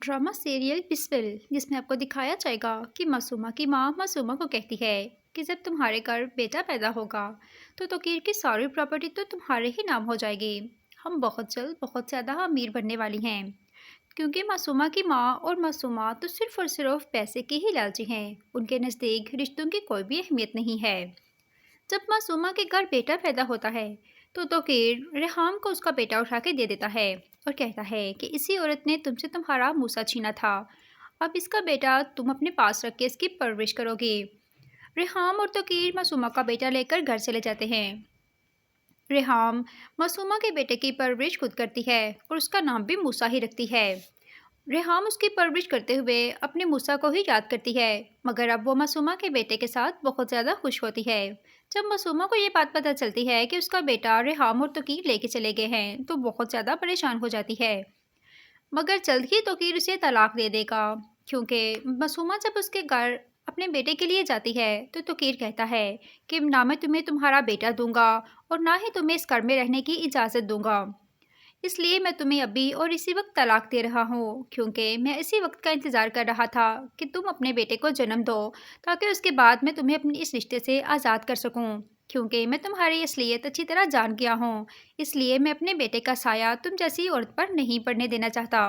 Drama serial Bismil जिसमें आपको दिखाया जाएगा कि मासूमा की माँ मासूमा को कहती है कि जब तुम्हारे घर बेटा पैदा होगा तो तोकीर की सारी प्रॉपर्टी तो तुम्हारे ही नाम हो जाएगी। हम बहुत जल्द बहुत ज़्यादा अमीर बनने वाली हैं क्योंकि मासूमा की माँ और मासूमा तो सिर्फ और सिर्फ पैसे की ही लालची हैं। उनके नज़दीक रिश्तों की कोई भी अहमियत नहीं है। जब मासूमा के घर बेटा पैदा होता है तो तोकीर रेहाम को उसका बेटा उठा के दे देता है और कहता है कि इसी औरत ने तुमसे तुम्हारा मूसा छीना था। अब इसका बेटा तुम अपने पास रख के इसकी परवरिश करोगे। रेहाम और तोकीर मासूमा का बेटा लेकर घर चले जाते हैं। रेहाम मासूमा के बेटे की परवरिश खुद करती है और उसका नाम भी मूसा ही रखती है। रेहाम उसकी परवरिश करते हुए अपने मूसा को ही याद करती है, मगर अब वो मासूमा के बेटे के साथ बहुत ज़्यादा खुश होती है। जब मासूमा को ये बात पता चलती है कि उसका बेटा रेहाम और तोकीर लेके चले गए हैं तो बहुत ज़्यादा परेशान हो जाती है, मगर जल्द ही तोकीर उसे तलाक दे देगा। क्योंकि मासूमा जब उसके घर अपने बेटे के लिए जाती है तो तोकीर कहता है कि ना मैं तुम्हें तुम्हारा बेटा दूंगा और ना ही तुम्हें इस घर में रहने की इजाज़त दूंगा। इसलिए मैं तुम्हें अभी और इसी वक्त तलाक दे रहा हूँ, क्योंकि मैं इसी वक्त का इंतज़ार कर रहा था कि तुम अपने बेटे को जन्म दो, ताकि उसके बाद मैं तुम्हें अपने इस रिश्ते से आज़ाद कर सकूँ। क्योंकि मैं तुम्हारी असलियत अच्छी तरह जान गया हूँ, इसलिए मैं अपने बेटे का साया तुम जैसी औरत पर नहीं पड़ने देना चाहता।